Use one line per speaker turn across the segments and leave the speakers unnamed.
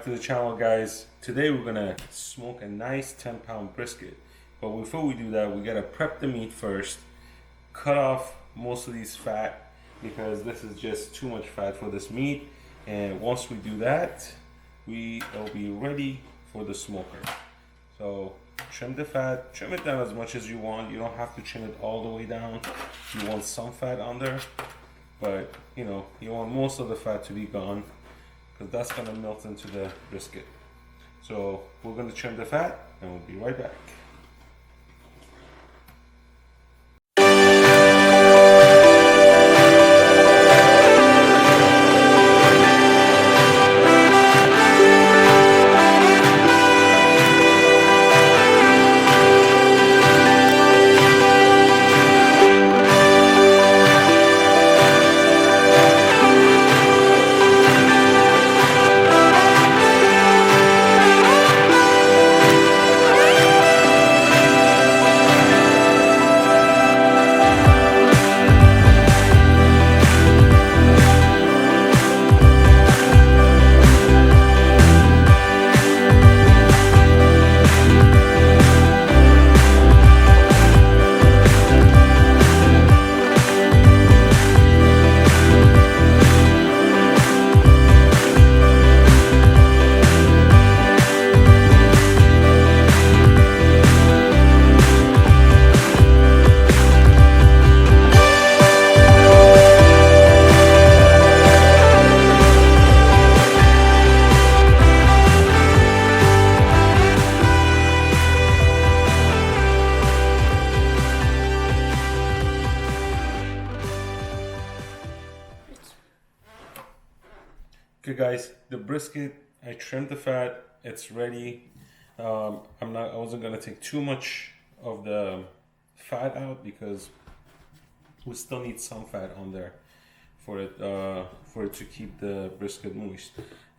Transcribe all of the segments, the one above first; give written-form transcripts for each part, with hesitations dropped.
to the channel, guys. Today we're gonna smoke a nice 10-pound brisket. But before we do that, we gotta prep the meat first, cut off most of these fat because this is just too much fat for this meat. And once we do that, it'll be ready for the smoker. So trim the fat, trim it down as much as you want. You don't have to trim it all the way down. You want some fat on there, but you want most of the fat to be gone, because that's going to melt into the brisket. So we're going to trim the fat and we'll be right back. Okay guys, the brisket, I trimmed the fat, it's ready. I wasn't gonna take too much of the fat out because we still need some fat on there for it to keep the brisket moist.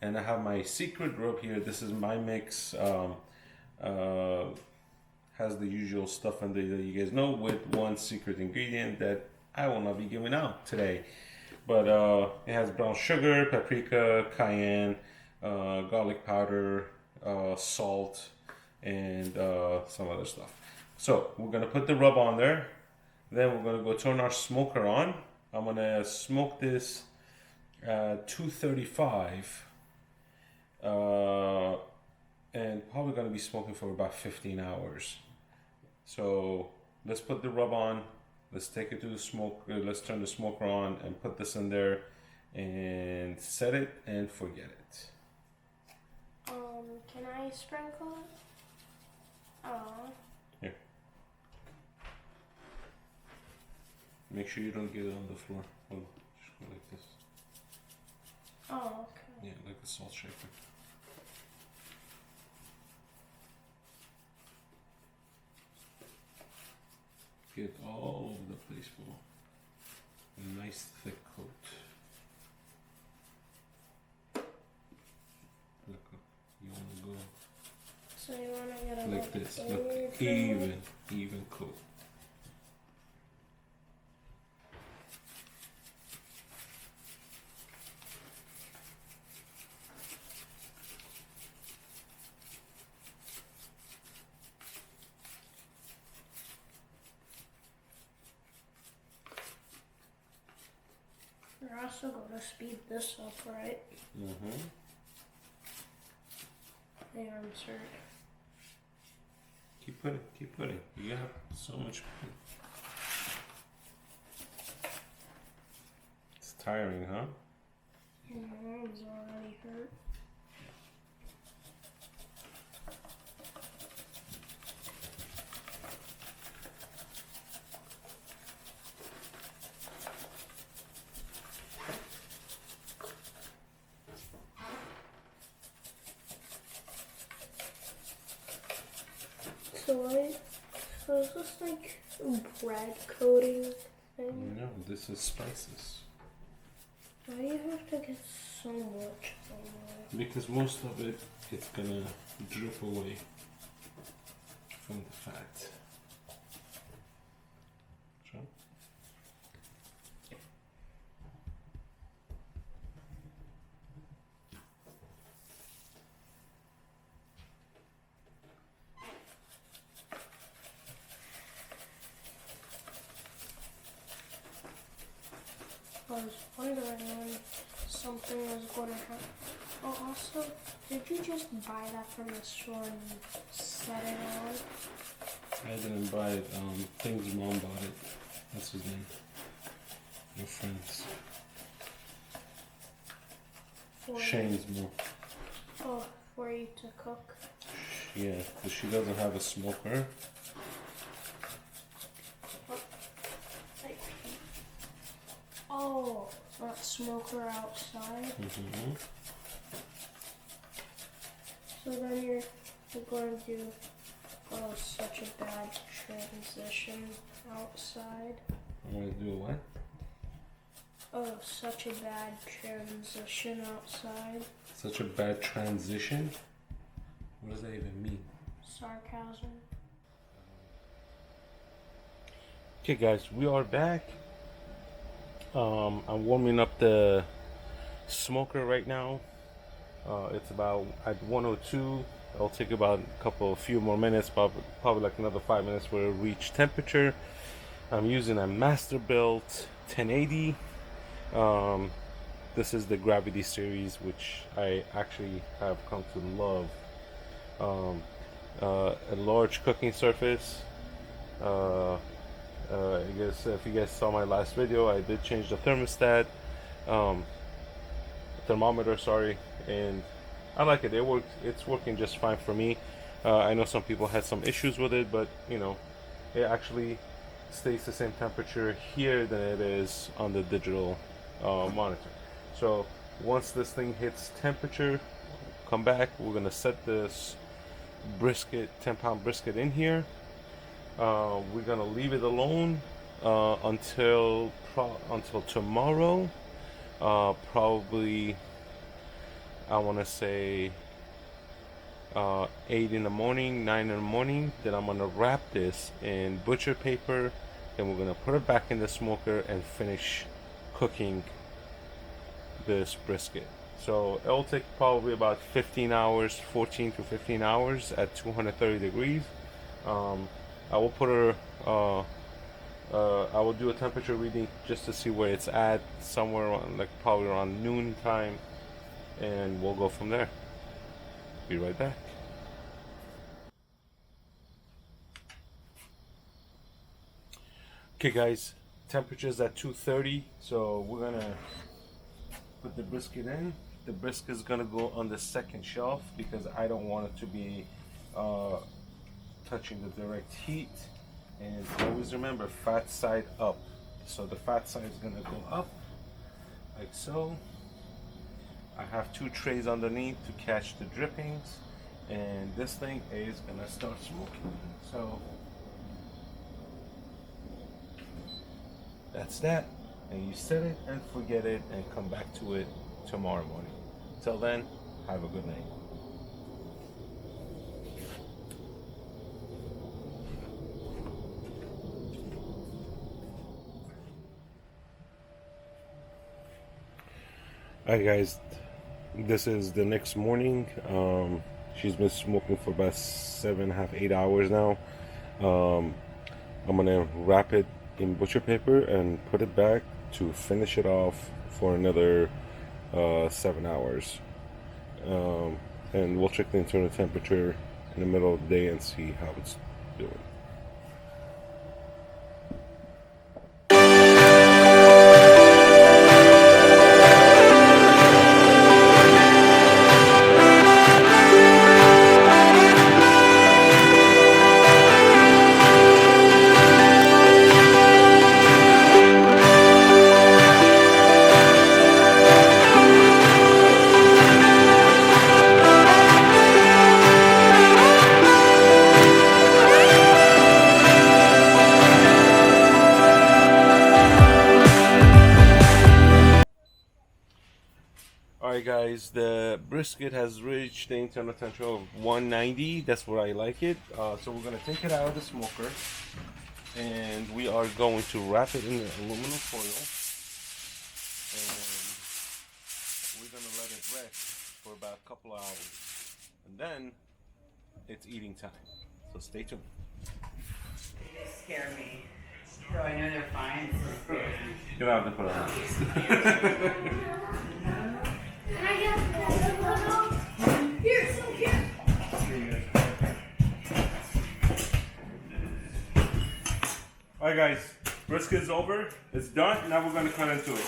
And I have my secret rub here. This is my mix. Has the usual stuff in there that you guys know, with one secret ingredient that I will not be giving out today. But it has brown sugar, paprika, cayenne, garlic powder, salt, and some other stuff. So we're gonna put the rub on there. Then we're gonna go turn our smoker on. I'm gonna smoke this 235, and probably gonna be smoking for about 15 hours. So let's put the rub on. Let's take it to the smoker. Let's turn the smoker on and put this in there and set it and forget it.
Can I sprinkle it? Oh.
Here. Make sure you don't get it on the floor. Hold on. Just go like this.
Oh, okay.
Yeah, like a salt shaker. Get all over the place for a nice thick coat. Look, you want to go
So you want to get a
like this. Look, even coat.
You're also going to speed this up, right?
Mm-hmm.
The insert.
Keep putting. You have so much. It's tiring, huh?
My arms already hurt. So is this like a bread coating thing?
No, this is spices.
Why do you have to get so much on it?
Because most of it, it's gonna drip away from the fat. So.
was wondering when something was going to happen. Oh, also, did you just buy that from the store and set it on?
I didn't buy it. Thing's mom bought it. That's his name. Your friends. Shane's mom.
Oh, for you to cook?
Yeah, because she doesn't have a smoker.
Oh, not smoker outside.
Mm-hmm.
So then you're going to do, oh, such a bad transition outside.
I'm going to do what?
Oh, such a bad transition outside.
Such a bad transition? What does that even mean?
Sarcasm.
Okay guys, we are back. I'm warming up the smoker right now. It's about at 102. It'll take about a few more minutes, probably like another 5 minutes for it to reach temperature. I'm using a Masterbuilt 1080. This is the Gravity Series, which I actually have come to love. A large cooking surface. I guess if you guys saw my last video, I did change the thermostat, thermometer, sorry, and I like it. It's working just fine for me. I know some people had some issues with it, but you know, it actually stays the same temperature here than it is on the digital monitor. So once this thing hits temperature, come back. We're gonna set this brisket, 10-pound brisket in here. We're gonna leave it alone until tomorrow. Probably I want to say 8 in the morning, 9 in the morning. Then I'm gonna wrap this in butcher paper. Then we're gonna put it back in the smoker and finish cooking this brisket. So it'll take probably about 15 hours, 14 to 15 hours at 230 degrees. I will put I will do a temperature reading just to see where it's at, somewhere around, like probably around noon time, and we'll go from there. Be right back. Okay guys, temperature's at 230, so we're gonna put the brisket in. The brisket's gonna go on the second shelf because I don't want it to be touching the direct heat. And always remember, fat side up. So the fat side is gonna go up like so. I have 2 trays underneath to catch the drippings, and this thing is gonna start smoking. So that's that. And you set it and forget it and come back to it tomorrow morning. Till then, have a good night. Alright guys, this is the next morning. She's been smoking for about 7.5, 8 hours now. I'm gonna wrap it in butcher paper and put it back to finish it off for another 7 hours. And we'll check the internal temperature in the middle of the day and see how it's doing. Alright guys, the brisket has reached the internal temperature of 190. That's where I like it. So we're going to take it out of the smoker, and we are going to wrap it in the aluminum foil, and we're going to let it rest for about a couple hours, and then it's eating time. So stay tuned.
You scare me. So I know they're fine. So
You don't have to put it on.
Can I get one? Here, some here.
Alright guys, brisket is over. It's done. Now we're gonna cut into it.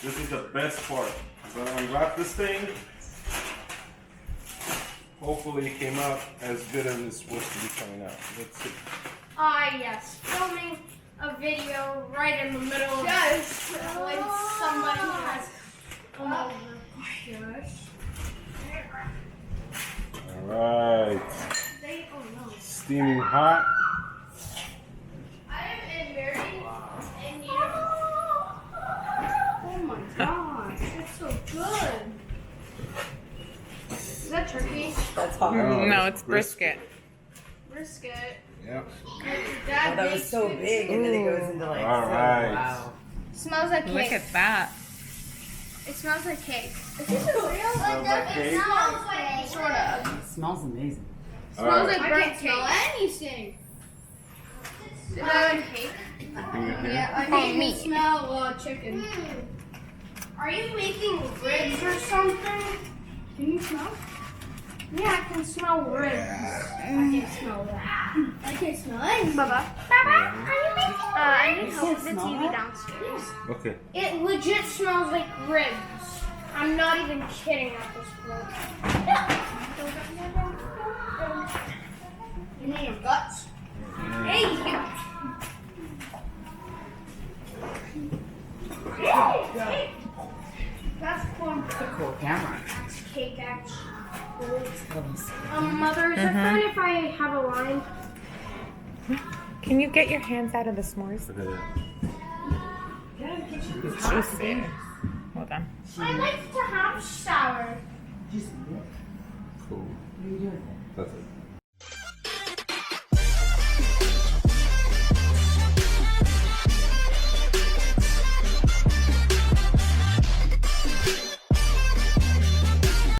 This is the best part. I'm gonna unwrap this thing. Hopefully it came out as good as it's supposed to be coming out. Let's see.
Yes, filming a video right in the middle of when somebody has come over. Yes.
Alright. Steaming hot.
I have been married and you. Oh my gosh, it's so good. Is that turkey?
that's hot.
No, it's brisket.
Brisket.
Yep.
Dad
That was
makes
so
it.
big, and then it goes into like.
All right.
Wow.
Smells like cake.
Look at that.
It smells like cake. Is this a real?
Smells like cake?
Smells like sort of.
It smells amazing.
Smells
Alright.
like burnt cake. Anything. Is that like cake? Yeah, I can smell chicken. Are you making ribs or something? Can you smell? Yeah, I can smell ribs. I can smell that. I can smell it. Baba, are you making I need help with the
smell
TV
that?
downstairs.
Okay.
It legit smells like ribs. I'm not even kidding at this point. You mean your guts? Hey, hey. That's corn.
It's a cool camera.
That's cake, actually.
Let me see.
Mother, is it fine if I have a line?
Can you get your hands out of the s'mores?
Okay.
It's juicy. Hold on.
I like to have sour.
Just
Cool.
what are you doing?
That's it.